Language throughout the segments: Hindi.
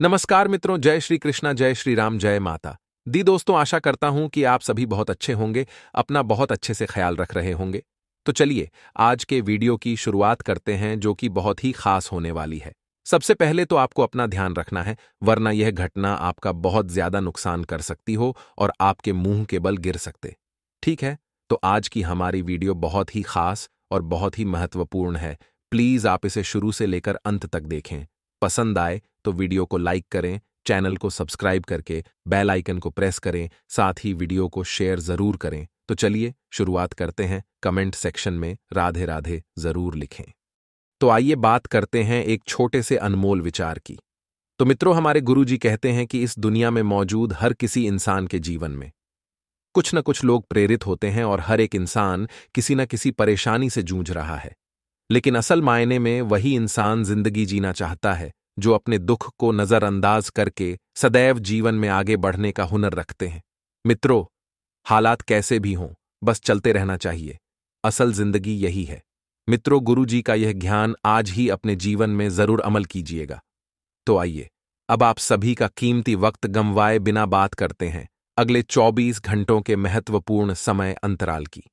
नमस्कार मित्रों, जय श्री कृष्णा, जय श्री राम, जय माता दी। दोस्तों, आशा करता हूं कि आप सभी बहुत अच्छे होंगे, अपना बहुत अच्छे से ख्याल रख रहे होंगे। तो चलिए आज के वीडियो की शुरुआत करते हैं, जो कि बहुत ही खास होने वाली है। सबसे पहले तो आपको अपना ध्यान रखना है, वरना यह घटना आपका बहुत ज्यादा नुकसान कर सकती हो और आपके मुंह के बल गिर सकते। ठीक है, तो आज की हमारी वीडियो बहुत ही खास और बहुत ही महत्वपूर्ण है। प्लीज आप इसे शुरू से लेकर अंत तक देखें। पसंद आए तो वीडियो को लाइक करें, चैनल को सब्सक्राइब करके बेल आइकन को प्रेस करें, साथ ही वीडियो को शेयर जरूर करें। तो चलिए शुरुआत करते हैं। कमेंट सेक्शन में राधे राधे जरूर लिखें। तो आइए बात करते हैं एक छोटे से अनमोल विचार की। तो मित्रों, हमारे गुरुजी कहते हैं कि इस दुनिया में मौजूद हर किसी इंसान के जीवन में कुछ न कुछ लोग प्रेरित होते हैं और हर एक इंसान किसी न किसी परेशानी से जूझ रहा है। लेकिन असल मायने में वही इंसान जिंदगी जीना चाहता है जो अपने दुख को नजरअंदाज करके सदैव जीवन में आगे बढ़ने का हुनर रखते हैं। मित्रों, हालात कैसे भी हों, बस चलते रहना चाहिए। असल जिंदगी यही है। मित्रों, गुरुजी का यह ज्ञान आज ही अपने जीवन में जरूर अमल कीजिएगा। तो आइए अब आप सभी का कीमती वक्त गंवाए बिना बात करते हैं अगले 24 घंटों के महत्वपूर्ण समय अंतराल की।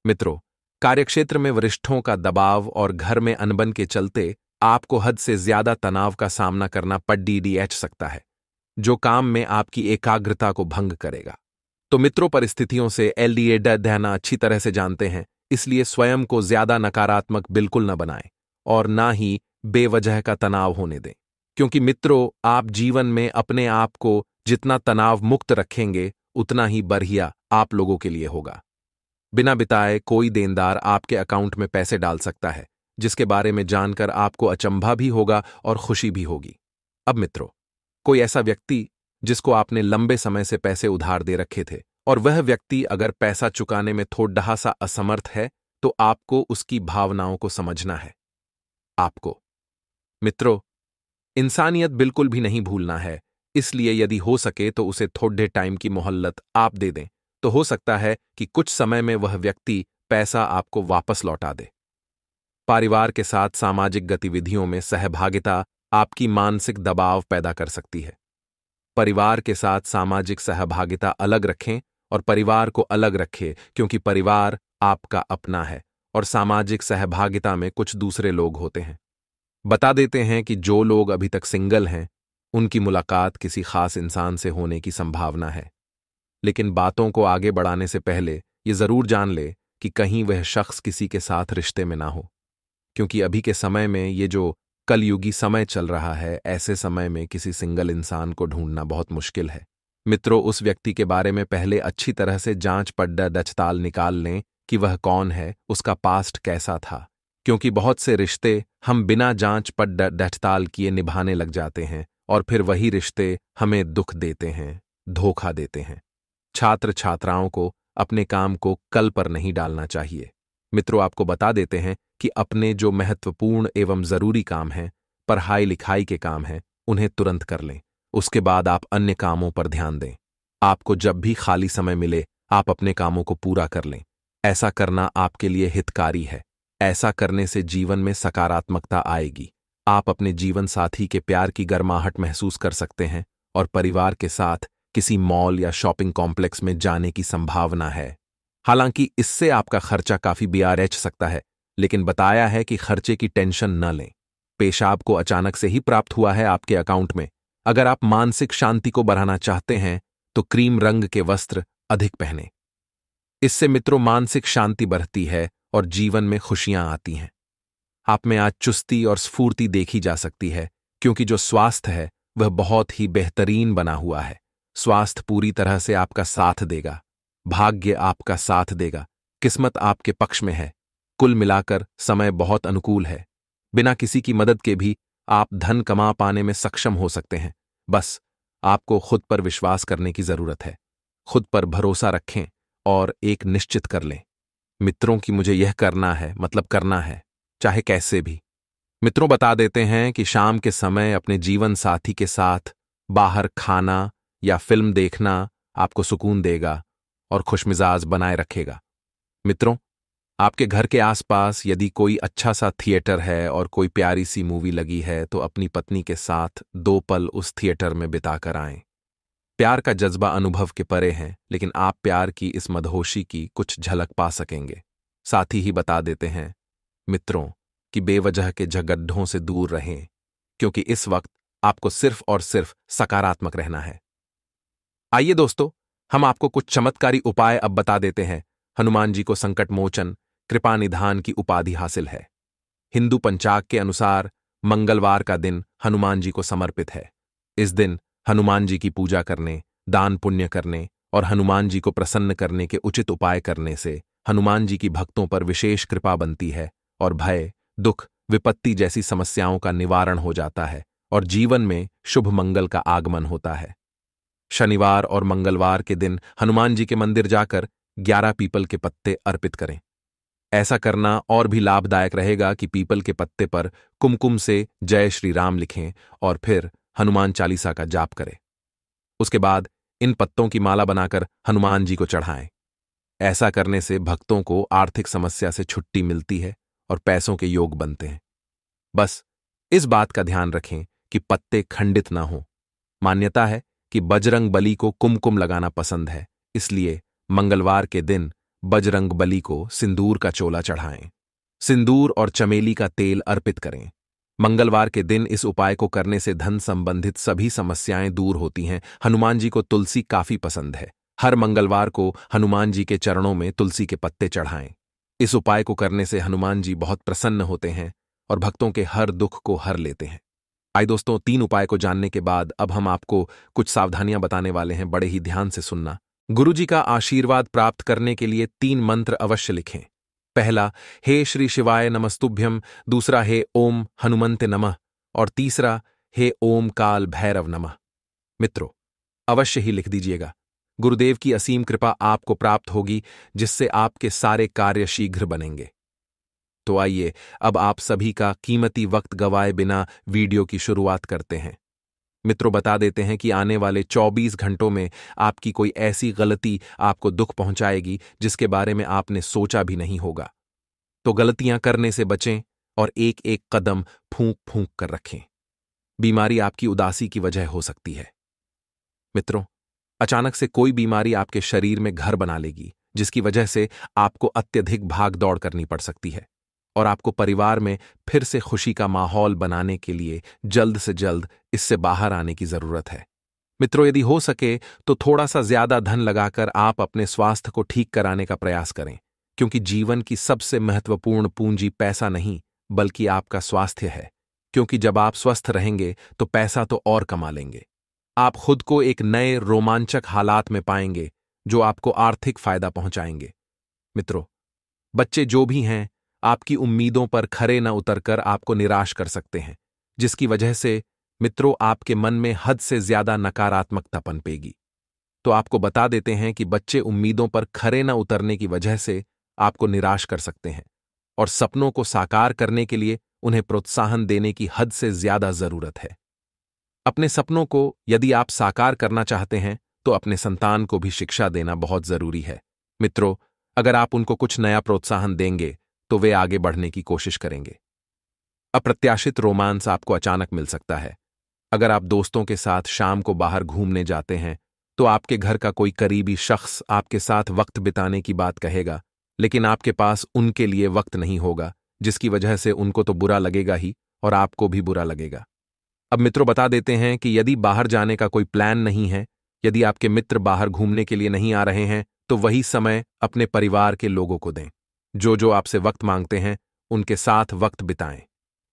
मित्रों, कार्यक्षेत्र में वरिष्ठों का दबाव और घर में अनबन के चलते आपको हद से ज्यादा तनाव का सामना करना पड़ सकता है, जो काम में आपकी एकाग्रता को भंग करेगा। तो मित्रों, परिस्थितियों से एलडीए देना अच्छी तरह से जानते हैं, इसलिए स्वयं को ज्यादा नकारात्मक बिल्कुल न बनाएं और ना ही बेवजह का तनाव होने दें। क्योंकि मित्रों, आप जीवन में अपने आप को जितना तनाव मुक्त रखेंगे उतना ही बढ़िया आप लोगों के लिए होगा। बिना बिताए कोई देनदार आपके अकाउंट में पैसे डाल सकता है, जिसके बारे में जानकर आपको अचंभा भी होगा और खुशी भी होगी। अब मित्रों, कोई ऐसा व्यक्ति जिसको आपने लंबे समय से पैसे उधार दे रखे थे और वह व्यक्ति अगर पैसा चुकाने में थोड़ा सा असमर्थ है, तो आपको उसकी भावनाओं को समझना है। आपको मित्रों, इंसानियत बिल्कुल भी नहीं भूलना है, इसलिए यदि हो सके तो उसे थोड़े टाइम की मोहल्लत आप दे दें, तो हो सकता है कि कुछ समय में वह व्यक्ति पैसा आपको वापस लौटा दे। परिवार के साथ सामाजिक गतिविधियों में सहभागिता आपकी मानसिक दबाव पैदा कर सकती है। परिवार के साथ सामाजिक सहभागिता अलग रखें और परिवार को अलग रखें, क्योंकि परिवार आपका अपना है और सामाजिक सहभागिता में कुछ दूसरे लोग होते हैं। बता देते हैं कि जो लोग अभी तक सिंगल हैं, उनकी मुलाकात किसी खास इंसान से होने की संभावना है। लेकिन बातों को आगे बढ़ाने से पहले ये जरूर जान ले कि कहीं वह शख्स किसी के साथ रिश्ते में ना हो, क्योंकि अभी के समय में ये जो कलयुगी समय चल रहा है, ऐसे समय में किसी सिंगल इंसान को ढूंढना बहुत मुश्किल है। मित्रों, उस व्यक्ति के बारे में पहले अच्छी तरह से जांच पड़ताल निकाल लें कि वह कौन है, उसका पास्ट कैसा था, क्योंकि बहुत से रिश्ते हम बिना जांच पड़ताल किए निभाने लग जाते हैं और फिर वही रिश्ते हमें दुख देते हैं, धोखा देते हैं। छात्र छात्राओं को अपने काम को कल पर नहीं डालना चाहिए। मित्रों, आपको बता देते हैं कि अपने जो महत्वपूर्ण एवं जरूरी काम हैं, पढ़ाई लिखाई के काम हैं, उन्हें तुरंत कर लें। उसके बाद आप अन्य कामों पर ध्यान दें। आपको जब भी खाली समय मिले आप अपने कामों को पूरा कर लें। ऐसा करना आपके लिए हितकारी है। ऐसा करने से जीवन में सकारात्मकता आएगी। आप अपने जीवन साथी के प्यार की गर्माहट महसूस कर सकते हैं और परिवार के साथ किसी मॉल या शॉपिंग कॉम्प्लेक्स में जाने की संभावना है। हालांकि इससे आपका खर्चा काफी बढ़ सकता है, लेकिन बताया है कि खर्चे की टेंशन न लें। पेशाब को अचानक से ही प्राप्त हुआ है आपके अकाउंट में। अगर आप मानसिक शांति को बढ़ाना चाहते हैं तो क्रीम रंग के वस्त्र अधिक पहनें। इससे मित्रों मानसिक शांति बढ़ती है और जीवन में खुशियां आती हैं। आप में आज चुस्ती और स्फूर्ति देखी जा सकती है, क्योंकि जो स्वास्थ्य है वह बहुत ही बेहतरीन बना हुआ है। स्वास्थ्य पूरी तरह से आपका साथ देगा, भाग्य आपका साथ देगा, किस्मत आपके पक्ष में है। कुल मिलाकर समय बहुत अनुकूल है। बिना किसी की मदद के भी आप धन कमा पाने में सक्षम हो सकते हैं। बस आपको खुद पर विश्वास करने की जरूरत है। खुद पर भरोसा रखें और एक निश्चित कर लें, मित्रों की मुझे यह करना है, मतलब करना है, चाहे कैसे भी। मित्रों, बता देते हैं कि शाम के समय अपने जीवन साथी के साथ बाहर खाना या फिल्म देखना आपको सुकून देगा और खुशमिजाज बनाए रखेगा। मित्रों, आपके घर के आसपास यदि कोई अच्छा सा थिएटर है और कोई प्यारी सी मूवी लगी है तो अपनी पत्नी के साथ 2 पल उस थिएटर में बिताकर आएं। प्यार का जज्बा अनुभव के परे है, लेकिन आप प्यार की इस मदहोशी की कुछ झलक पा सकेंगे। साथ ही बता देते हैं मित्रों कि बेवजह के झगड्ढों से दूर रहें, क्योंकि इस वक्त आपको सिर्फ और सिर्फ सकारात्मक रहना है। आइए दोस्तों, हम आपको कुछ चमत्कारी उपाय अब बता देते हैं। हनुमान जी को संकट मोचन, कृपा निधान की उपाधि हासिल है। हिंदू पंचाग के अनुसार मंगलवार का दिन हनुमान जी को समर्पित है। इस दिन हनुमान जी की पूजा करने, दान पुण्य करने और हनुमान जी को प्रसन्न करने के उचित उपाय करने से हनुमान जी की भक्तों पर विशेष कृपा बनती है और भय, दुख, विपत्ति जैसी समस्याओं का निवारण हो जाता है और जीवन में शुभ मंगल का आगमन होता है। शनिवार और मंगलवार के दिन हनुमान जी के मंदिर जाकर 11 पीपल के पत्ते अर्पित करें। ऐसा करना और भी लाभदायक रहेगा कि पीपल के पत्ते पर कुमकुम से जय श्री राम लिखें और फिर हनुमान चालीसा का जाप करें। उसके बाद इन पत्तों की माला बनाकर हनुमान जी को चढ़ाएं। ऐसा करने से भक्तों को आर्थिक समस्या से छुट्टी मिलती है और पैसों के योग बनते हैं। बस इस बात का ध्यान रखें कि पत्ते खंडित ना हों। मान्यता है कि बजरंग बली को कुमकुम लगाना पसंद है, इसलिए मंगलवार के दिन बजरंग बली को सिंदूर का चोला चढ़ाएं। सिंदूर और चमेली का तेल अर्पित करें। मंगलवार के दिन इस उपाय को करने से धन संबंधित सभी समस्याएं दूर होती हैं। हनुमान जी को तुलसी काफी पसंद है। हर मंगलवार को हनुमान जी के चरणों में तुलसी के पत्ते चढ़ाएं। इस उपाय को करने से हनुमान जी बहुत प्रसन्न होते हैं और भक्तों के हर दुख को हर लेते हैं। आइए दोस्तों, 3 उपाय को जानने के बाद अब हम आपको कुछ सावधानियां बताने वाले हैं, बड़े ही ध्यान से सुनना। गुरुजी का आशीर्वाद प्राप्त करने के लिए 3 मंत्र अवश्य लिखें। पहला, हे श्री शिवाय नमस्तुभ्यम। दूसरा, हे ओम हनुमन्ते नमः। और तीसरा, हे ओम काल भैरव नमः। मित्रों, अवश्य ही लिख दीजिएगा। गुरुदेव की असीम कृपा आपको प्राप्त होगी, जिससे आपके सारे कार्य शीघ्र बनेंगे। तो आइए अब आप सभी का कीमती वक्त गवाए बिना वीडियो की शुरुआत करते हैं। मित्रों, बता देते हैं कि आने वाले 24 घंटों में आपकी कोई ऐसी गलती आपको दुख पहुंचाएगी जिसके बारे में आपने सोचा भी नहीं होगा। तो गलतियां करने से बचें और एक एक कदम फूंक फूंक कर रखें। बीमारी आपकी उदासी की वजह हो सकती है। मित्रों, अचानक से कोई बीमारी आपके शरीर में घर बना लेगी, जिसकी वजह से आपको अत्यधिक भाग दौड़ करनी पड़ सकती है और आपको परिवार में फिर से खुशी का माहौल बनाने के लिए जल्द से जल्द इससे बाहर आने की जरूरत है। मित्रों, यदि हो सके तो थोड़ा सा ज्यादा धन लगाकर आप अपने स्वास्थ्य को ठीक कराने का प्रयास करें, क्योंकि जीवन की सबसे महत्वपूर्ण पूंजी पैसा नहीं बल्कि आपका स्वास्थ्य है। क्योंकि जब आप स्वस्थ रहेंगे तो पैसा तो और कमा लेंगे। आप खुद को एक नए रोमांचक हालात में पाएंगे जो आपको आर्थिक फायदा पहुंचाएंगे। मित्रों, बच्चे जो भी हैं आपकी उम्मीदों पर खरे न उतरकर आपको निराश कर सकते हैं, जिसकी वजह से मित्रों आपके मन में हद से ज्यादा नकारात्मकता पनपेगी। तो आपको बता देते हैं कि बच्चे उम्मीदों पर खरे न उतरने की वजह से आपको निराश कर सकते हैं और सपनों को साकार करने के लिए उन्हें प्रोत्साहन देने की हद से ज्यादा जरूरत है। अपने सपनों को यदि आप साकार करना चाहते हैं तो अपने संतान को भी शिक्षा देना बहुत जरूरी है। मित्रों, अगर आप उनको कुछ नया प्रोत्साहन देंगे तो वे आगे बढ़ने की कोशिश करेंगे। अप्रत्याशित रोमांस आपको अचानक मिल सकता है। अगर आप दोस्तों के साथ शाम को बाहर घूमने जाते हैं तो आपके घर का कोई करीबी शख्स आपके साथ वक्त बिताने की बात कहेगा, लेकिन आपके पास उनके लिए वक्त नहीं होगा, जिसकी वजह से उनको तो बुरा लगेगा ही और आपको भी बुरा लगेगा। अब मित्रों, बता देते हैं कि यदि बाहर जाने का कोई प्लान नहीं है, यदि आपके मित्र बाहर घूमने के लिए नहीं आ रहे हैं, तो वही समय अपने परिवार के लोगों को दें। जो आपसे वक्त मांगते हैं उनके साथ वक्त बिताएं।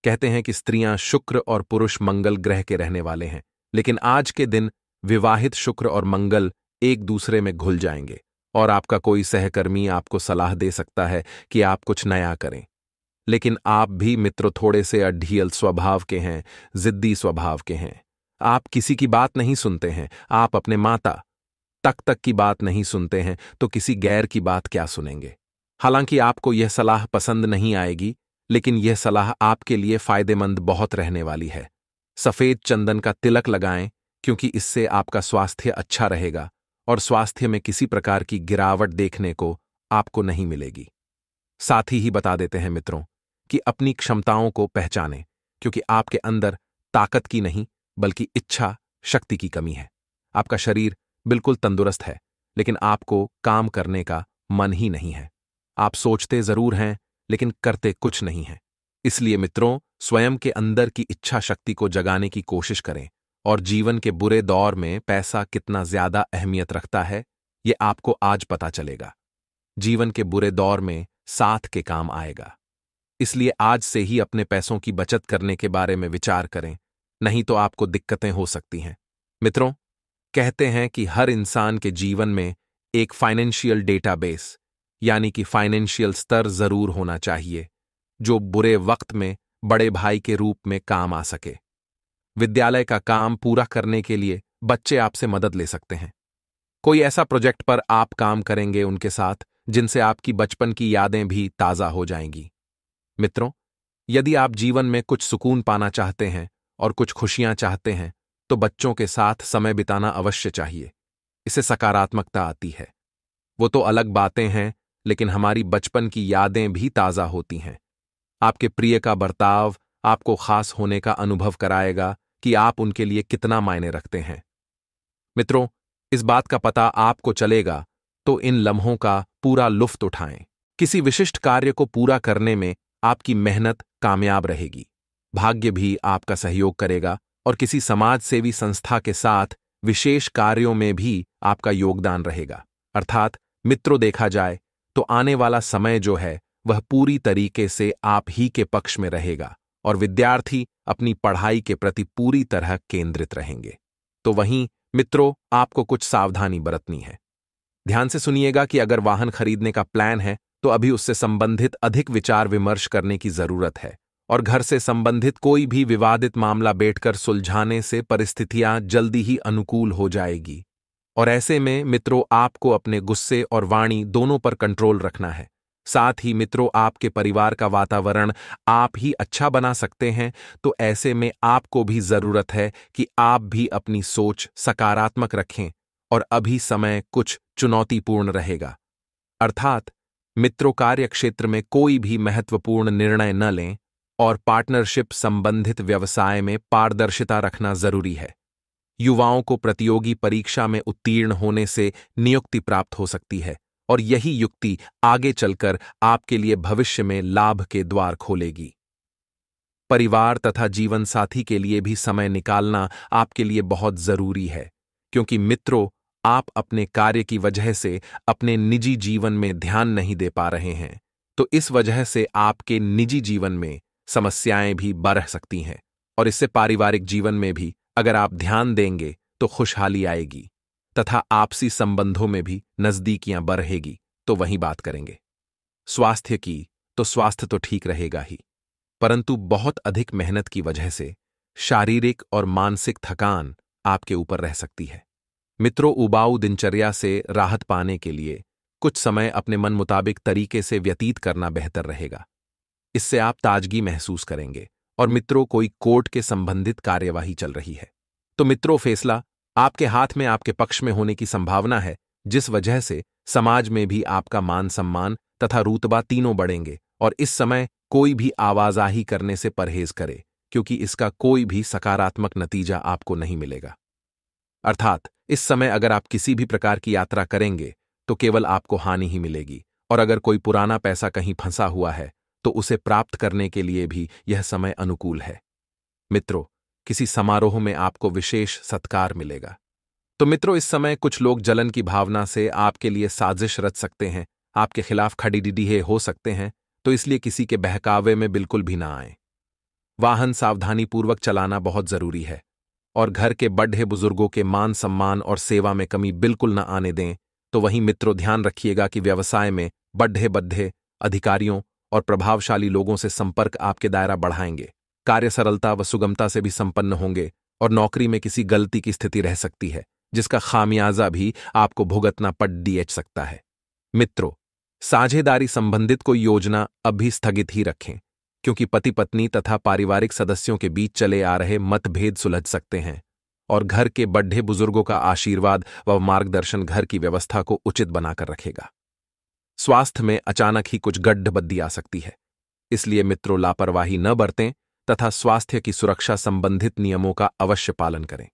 कहते हैं कि स्त्रियां शुक्र और पुरुष मंगल ग्रह के रहने वाले हैं, लेकिन आज के दिन विवाहित शुक्र और मंगल एक दूसरे में घुल जाएंगे और आपका कोई सहकर्मी आपको सलाह दे सकता है कि आप कुछ नया करें। लेकिन आप भी मित्रों थोड़े से अढ़ियल स्वभाव के हैं, जिद्दी स्वभाव के हैं। आप किसी की बात नहीं सुनते हैं। आप अपने माता तक की बात नहीं सुनते हैं तो किसी गैर की बात क्या सुनेंगे। हालांकि आपको यह सलाह पसंद नहीं आएगी, लेकिन यह सलाह आपके लिए फायदेमंद बहुत रहने वाली है। सफेद चंदन का तिलक लगाएं, क्योंकि इससे आपका स्वास्थ्य अच्छा रहेगा और स्वास्थ्य में किसी प्रकार की गिरावट देखने को आपको नहीं मिलेगी। साथ ही बता देते हैं मित्रों कि अपनी क्षमताओं को पहचानें, क्योंकि आपके अंदर ताकत की नहीं बल्कि इच्छा शक्ति की कमी है। आपका शरीर बिल्कुल तंदुरुस्त है, लेकिन आपको काम करने का मन ही नहीं है। आप सोचते जरूर हैं लेकिन करते कुछ नहीं हैं। इसलिए मित्रों, स्वयं के अंदर की इच्छा शक्ति को जगाने की कोशिश करें, और जीवन के बुरे दौर में पैसा कितना ज्यादा अहमियत रखता है ये आपको आज पता चलेगा। जीवन के बुरे दौर में साथ के काम आएगा। इसलिए आज से ही अपने पैसों की बचत करने के बारे में विचार करें, नहीं तो आपको दिक्कतें हो सकती हैं। मित्रों, कहते हैं कि हर इंसान के जीवन में एक फाइनेंशियल डेटाबेस यानी कि फाइनेंशियल स्तर जरूर होना चाहिए, जो बुरे वक्त में बड़े भाई के रूप में काम आ सके। विद्यालय का काम पूरा करने के लिए बच्चे आपसे मदद ले सकते हैं। कोई ऐसा प्रोजेक्ट पर आप काम करेंगे उनके साथ जिनसे आपकी बचपन की यादें भी ताजा हो जाएंगी। मित्रों, यदि आप जीवन में कुछ सुकून पाना चाहते हैं और कुछ खुशियां चाहते हैं तो बच्चों के साथ समय बिताना अवश्य चाहिए। इससे सकारात्मकता आती है। वो तो अलग बातें हैं, लेकिन हमारी बचपन की यादें भी ताजा होती हैं। आपके प्रिय का बर्ताव आपको खास होने का अनुभव कराएगा कि आप उनके लिए कितना मायने रखते हैं। मित्रों, इस बात का पता आपको चलेगा तो इन लम्हों का पूरा लुफ्त उठाएं। किसी विशिष्ट कार्य को पूरा करने में आपकी मेहनत कामयाब रहेगी। भाग्य भी आपका सहयोग करेगा और किसी समाज सेवी संस्था के साथ विशेष कार्यों में भी आपका योगदान रहेगा। अर्थात मित्रों, देखा जाए तो आने वाला समय जो है वह पूरी तरीके से आप ही के पक्ष में रहेगा और विद्यार्थी अपनी पढ़ाई के प्रति पूरी तरह केंद्रित रहेंगे। तो वहीं मित्रों, आपको कुछ सावधानी बरतनी है। ध्यान से सुनिएगा कि अगर वाहन खरीदने का प्लान है तो अभी उससे संबंधित अधिक विचार विमर्श करने की जरूरत है, और घर से संबंधित कोई भी विवादित मामला बैठकर सुलझाने से परिस्थितियां जल्दी ही अनुकूल हो जाएगी। और ऐसे में मित्रों, आपको अपने गुस्से और वाणी दोनों पर कंट्रोल रखना है। साथ ही मित्रों, आपके परिवार का वातावरण आप ही अच्छा बना सकते हैं, तो ऐसे में आपको भी जरूरत है कि आप भी अपनी सोच सकारात्मक रखें। और अभी समय कुछ चुनौतीपूर्ण रहेगा। अर्थात मित्रों, कार्य क्षेत्र में कोई भी महत्वपूर्ण निर्णय न लें और पार्टनरशिप संबंधित व्यवसाय में पारदर्शिता रखना जरूरी है। युवाओं को प्रतियोगी परीक्षा में उत्तीर्ण होने से नियुक्ति प्राप्त हो सकती है, और यही युक्ति आगे चलकर आपके लिए भविष्य में लाभ के द्वार खोलेगी। परिवार तथा जीवन साथी के लिए भी समय निकालना आपके लिए बहुत जरूरी है, क्योंकि मित्रों, आप अपने कार्य की वजह से अपने निजी जीवन में ध्यान नहीं दे पा रहे हैं, तो इस वजह से आपके निजी जीवन में समस्याएं भी बढ़ सकती हैं, और इससे पारिवारिक जीवन में भी अगर आप ध्यान देंगे तो खुशहाली आएगी तथा आपसी संबंधों में भी नजदीकियां बढ़ेगी। तो वहीं बात करेंगे स्वास्थ्य की, तो स्वास्थ्य तो ठीक रहेगा ही, परंतु बहुत अधिक मेहनत की वजह से शारीरिक और मानसिक थकान आपके ऊपर रह सकती है। मित्रों, उबाऊ दिनचर्या से राहत पाने के लिए कुछ समय अपने मन मुताबिक तरीके से व्यतीत करना बेहतर रहेगा। इससे आप ताजगी महसूस करेंगे। और मित्रों, कोई कोर्ट के संबंधित कार्यवाही चल रही है तो मित्रों, फैसला आपके हाथ में आपके पक्ष में होने की संभावना है, जिस वजह से समाज में भी आपका मान सम्मान तथा रुतबा तीनों बढ़ेंगे। और इस समय कोई भी आवाजाही करने से परहेज करे, क्योंकि इसका कोई भी सकारात्मक नतीजा आपको नहीं मिलेगा। अर्थात इस समय अगर आप किसी भी प्रकार की यात्रा करेंगे तो केवल आपको हानि ही मिलेगी, और अगर कोई पुराना पैसा कहीं फंसा हुआ है तो उसे प्राप्त करने के लिए भी यह समय अनुकूल है। मित्रों, किसी समारोह में आपको विशेष सत्कार मिलेगा। तो मित्रों, इस समय कुछ लोग जलन की भावना से आपके लिए साजिश रच सकते हैं, आपके खिलाफ खड़ीडिडीहे हो सकते हैं, तो इसलिए किसी के बहकावे में बिल्कुल भी ना आए। वाहन सावधानीपूर्वक चलाना बहुत जरूरी है, और घर के बड़े बुजुर्गों के मान सम्मान और सेवा में कमी बिल्कुल न आने दें। तो वहीं मित्रों, ध्यान रखिएगा कि व्यवसाय में बड़े अधिकारियों और प्रभावशाली लोगों से संपर्क आपके दायरा बढ़ाएंगे। कार्य सरलता व सुगमता से भी संपन्न होंगे, और नौकरी में किसी गलती की स्थिति रह सकती है, जिसका खामियाजा भी आपको भुगतना पड़ सकता है। मित्रों, साझेदारी संबंधित कोई योजना अभी स्थगित ही रखें, क्योंकि पति पत्नी तथा पारिवारिक सदस्यों के बीच चले आ रहे मतभेद सुलझ सकते हैं, और घर के बड़े बुजुर्गों का आशीर्वाद व मार्गदर्शन घर की व्यवस्था को उचित बनाकर रखेगा। स्वास्थ्य में अचानक ही कुछ गड्ढबद्दी आ सकती है। इसलिए मित्रों, लापरवाही न बरतें तथा स्वास्थ्य की सुरक्षा संबंधित नियमों का अवश्य पालन करें।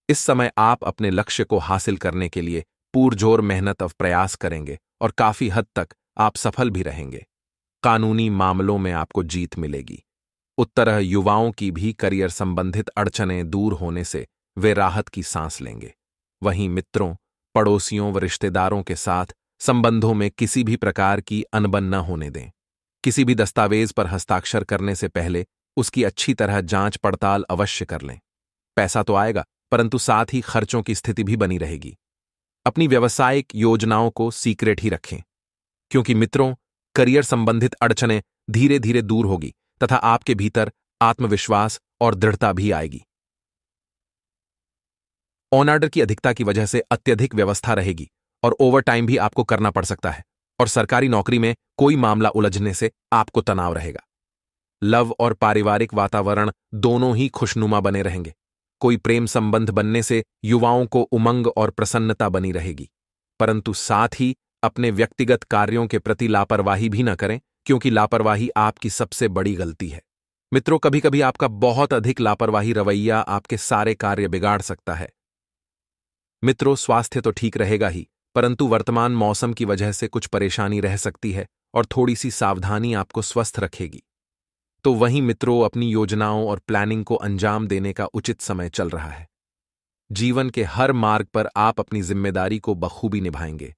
इस समय आप अपने लक्ष्य को हासिल करने के लिए पुरजोर मेहनत और प्रयास करेंगे और काफी हद तक आप सफल भी रहेंगे। कानूनी मामलों में आपको जीत मिलेगी। उत्तरह युवाओं की भी करियर संबंधित अड़चनें दूर होने से वे राहत की सांस लेंगे। वहीं मित्रों, पड़ोसियों व रिश्तेदारों के साथ संबंधों में किसी भी प्रकार की अनबन न होने दें। किसी भी दस्तावेज पर हस्ताक्षर करने से पहले उसकी अच्छी तरह जांच पड़ताल अवश्य कर लें। पैसा तो आएगा, परंतु साथ ही खर्चों की स्थिति भी बनी रहेगी। अपनी व्यावसायिक योजनाओं को सीक्रेट ही रखें, क्योंकि मित्रों, करियर संबंधित अड़चनें धीरे धीरे दूर होगी तथा आपके भीतर आत्मविश्वास और दृढ़ता भी आएगी। ऑन ऑर्डर की अधिकता की वजह से अत्यधिक व्यवस्था रहेगी और ओवरटाइम भी आपको करना पड़ सकता है, और सरकारी नौकरी में कोई मामला उलझने से आपको तनाव रहेगा। लव और पारिवारिक वातावरण दोनों ही खुशनुमा बने रहेंगे। कोई प्रेम संबंध बनने से युवाओं को उमंग और प्रसन्नता बनी रहेगी, परंतु साथ ही अपने व्यक्तिगत कार्यों के प्रति लापरवाही भी न करें, क्योंकि लापरवाही आपकी सबसे बड़ी गलती है। मित्रों, कभी कभी आपका बहुत अधिक लापरवाही रवैया आपके सारे कार्य बिगाड़ सकता है। मित्रों, स्वास्थ्य तो ठीक रहेगा ही, परंतु वर्तमान मौसम की वजह से कुछ परेशानी रह सकती है और थोड़ी सी सावधानी आपको स्वस्थ रखेगी। तो वहीं मित्रों, अपनी योजनाओं और प्लानिंग को अंजाम देने का उचित समय चल रहा है। जीवन के हर मार्ग पर आप अपनी जिम्मेदारी को बखूबी निभाएंगे,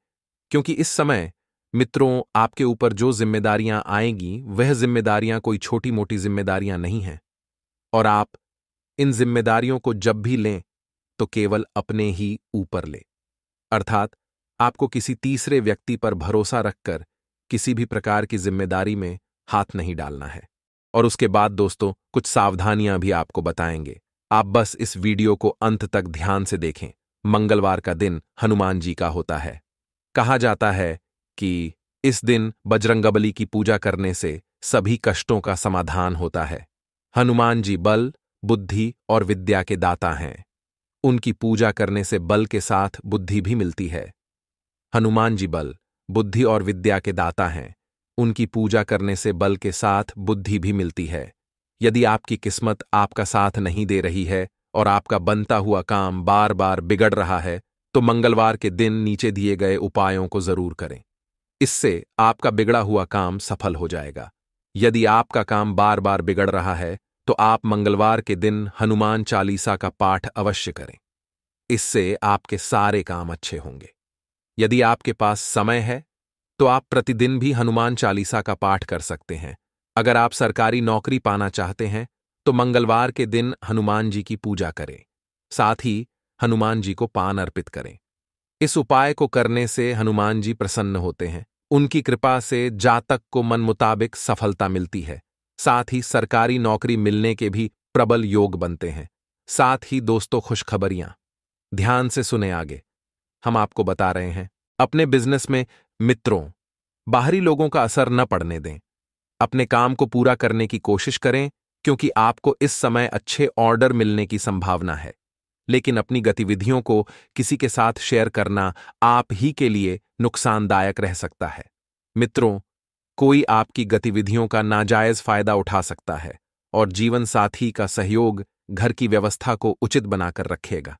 क्योंकि इस समय मित्रों, आपके ऊपर जो जिम्मेदारियां आएंगी वह जिम्मेदारियां कोई छोटी मोटी जिम्मेदारियां नहीं हैं, और आप इन जिम्मेदारियों को जब भी लें तो केवल अपने ही ऊपर लें। अर्थात आपको किसी तीसरे व्यक्ति पर भरोसा रखकर किसी भी प्रकार की जिम्मेदारी में हाथ नहीं डालना है। और उसके बाद दोस्तों, कुछ सावधानियां भी आपको बताएंगे। आप बस इस वीडियो को अंत तक ध्यान से देखें। मंगलवार का दिन हनुमान जी का होता है। कहा जाता है कि इस दिन बजरंगबली की पूजा करने से सभी कष्टों का समाधान होता है। हनुमान जी बल, बुद्धि और विद्या के दाता हैं। उनकी पूजा करने से बल के साथ बुद्धि भी मिलती है। हनुमान जी बल, बुद्धि और विद्या के दाता हैं। उनकी पूजा करने से बल के साथ बुद्धि भी मिलती है। यदि आपकी किस्मत आपका साथ नहीं दे रही है और आपका बनता हुआ काम बार बार बिगड़ रहा है, तो मंगलवार के दिन नीचे दिए गए उपायों को जरूर करें। इससे आपका बिगड़ा हुआ काम सफल हो जाएगा। यदि आपका काम बार बार बिगड़ रहा है तो आप मंगलवार के दिन हनुमान चालीसा का पाठ अवश्य करें। इससे आपके सारे काम अच्छे होंगे। यदि आपके पास समय है तो आप प्रतिदिन भी हनुमान चालीसा का पाठ कर सकते हैं। अगर आप सरकारी नौकरी पाना चाहते हैं तो मंगलवार के दिन हनुमान जी की पूजा करें। साथ ही हनुमान जी को पान अर्पित करें। इस उपाय को करने से हनुमान जी प्रसन्न होते हैं। उनकी कृपा से जातक को मन मुताबिक सफलता मिलती है। साथ ही सरकारी नौकरी मिलने के भी प्रबल योग बनते हैं। साथ ही दोस्तों, खुशखबरियां ध्यान से सुने आगे। हम आपको बता रहे हैं, अपने बिजनेस में मित्रों, बाहरी लोगों का असर न पड़ने दें। अपने काम को पूरा करने की कोशिश करें, क्योंकि आपको इस समय अच्छे ऑर्डर मिलने की संभावना है। लेकिन अपनी गतिविधियों को किसी के साथ शेयर करना आप ही के लिए नुकसानदायक रह सकता है। मित्रों, कोई आपकी गतिविधियों का नाजायज फायदा उठा सकता है और जीवन साथी का सहयोग घर की व्यवस्था को उचित बनाकर रखेगा।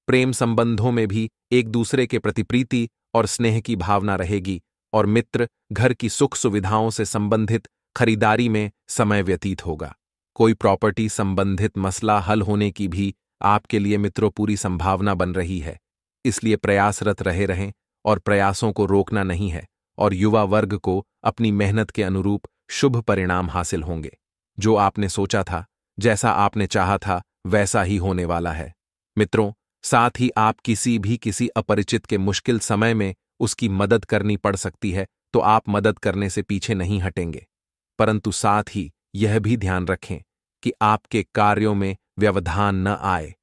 प्रेम संबंधों में भी एक दूसरे के प्रति प्रीति और स्नेह की भावना रहेगी, और मित्र घर की सुख सुविधाओं से संबंधित खरीदारी में समय व्यतीत होगा। कोई प्रॉपर्टी संबंधित मसला हल होने की भी आपके लिए मित्रों पूरी संभावना बन रही है। इसलिए प्रयासरत रहे रहें और प्रयासों को रोकना नहीं है, और युवा वर्ग को अपनी मेहनत के अनुरूप शुभ परिणाम हासिल होंगे। जो आपने सोचा था, जैसा आपने चाहा था, वैसा ही होने वाला है। मित्रों, साथ ही आप किसी अपरिचित के मुश्किल समय में उसकी मदद करनी पड़ सकती है, तो आप मदद करने से पीछे नहीं हटेंगे। परंतु साथ ही यह भी ध्यान रखें कि आपके कार्यों में व्यवधान न आए।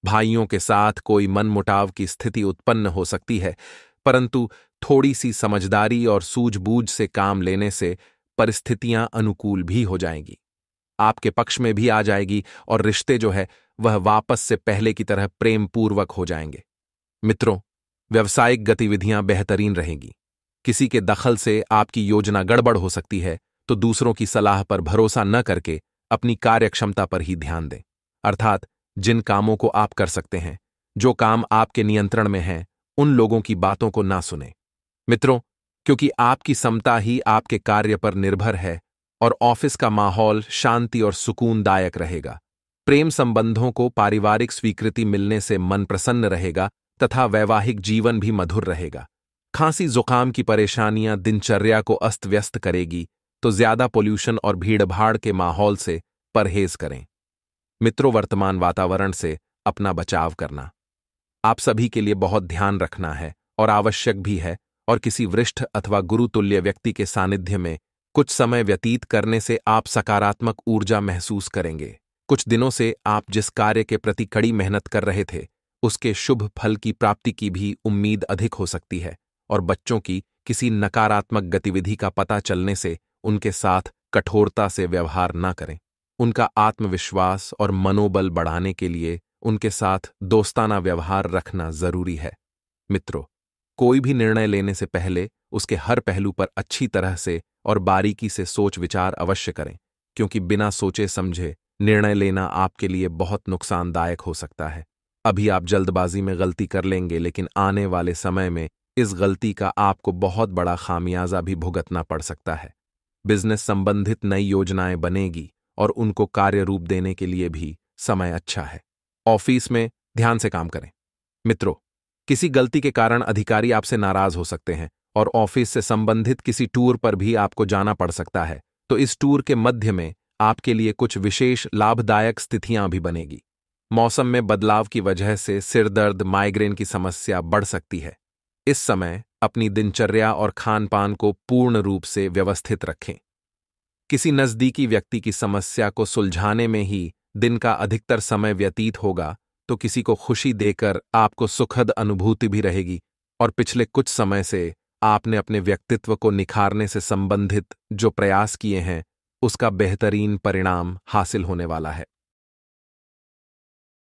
भाइयों के साथ कोई मनमुटाव की स्थिति उत्पन्न हो सकती है, परंतु थोड़ी सी समझदारी और सूझबूझ से काम लेने से परिस्थितियां अनुकूल भी हो जाएंगी, आपके पक्ष में भी आ जाएगी, और रिश्ते जो है वह वापस से पहले की तरह प्रेम पूर्वक हो जाएंगे। मित्रों, व्यावसायिक गतिविधियां बेहतरीन रहेंगी। किसी के दखल से आपकी योजना गड़बड़ हो सकती है, तो दूसरों की सलाह पर भरोसा न करके अपनी कार्यक्षमता पर ही ध्यान दें। अर्थात जिन कामों को आप कर सकते हैं, जो काम आपके नियंत्रण में हैं, उन लोगों की बातों को ना सुनें। मित्रों, क्योंकि आपकी क्षमता ही आपके कार्य पर निर्भर है और ऑफिस का माहौल शांति और सुकूनदायक रहेगा। प्रेम संबंधों को पारिवारिक स्वीकृति मिलने से मन प्रसन्न रहेगा तथा वैवाहिक जीवन भी मधुर रहेगा। खांसी जुकाम की परेशानियां दिनचर्या को अस्त व्यस्त करेगी, तो ज्यादा पोल्यूशन और भीड़भाड़ के माहौल से परहेज करें। मित्रों, वर्तमान वातावरण से अपना बचाव करना आप सभी के लिए बहुत ध्यान रखना है और आवश्यक भी है, और किसी वरिष्ठ अथवा गुरुतुल्य व्यक्ति के सानिध्य में कुछ समय व्यतीत करने से आप सकारात्मक ऊर्जा महसूस करेंगे। कुछ दिनों से आप जिस कार्य के प्रति कड़ी मेहनत कर रहे थे, उसके शुभ फल की प्राप्ति की भी उम्मीद अधिक हो सकती है, और बच्चों की किसी नकारात्मक गतिविधि का पता चलने से उनके साथ कठोरता से व्यवहार न करें। उनका आत्मविश्वास और मनोबल बढ़ाने के लिए उनके साथ दोस्ताना व्यवहार रखना जरूरी है। मित्रों, कोई भी निर्णय लेने से पहले उसके हर पहलू पर अच्छी तरह से और बारीकी से सोच विचार अवश्य करें, क्योंकि बिना सोचे समझे निर्णय लेना आपके लिए बहुत नुकसानदायक हो सकता है। अभी आप जल्दबाजी में गलती कर लेंगे, लेकिन आने वाले समय में इस गलती का आपको बहुत बड़ा खामियाजा भी भुगतना पड़ सकता है। बिजनेस संबंधित नई योजनाएं बनेगी और उनको कार्य रूप देने के लिए भी समय अच्छा है। ऑफिस में ध्यान से काम करें। मित्रों, किसी गलती के कारण अधिकारी आपसे नाराज हो सकते हैं और ऑफिस से संबंधित किसी टूर पर भी आपको जाना पड़ सकता है, तो इस टूर के मध्य में आपके लिए कुछ विशेष लाभदायक स्थितियां भी बनेगी। मौसम में बदलाव की वजह से सिरदर्द, माइग्रेन की समस्या बढ़ सकती है। इस समय अपनी दिनचर्या और खान-पान को पूर्ण रूप से व्यवस्थित रखें। किसी नजदीकी व्यक्ति की समस्या को सुलझाने में ही दिन का अधिकतर समय व्यतीत होगा, तो किसी को खुशी देकर आपको सुखद अनुभूति भी रहेगी, और पिछले कुछ समय से आपने अपने व्यक्तित्व को निखारने से संबंधित जो प्रयास किए हैं, उसका बेहतरीन परिणाम हासिल होने वाला है।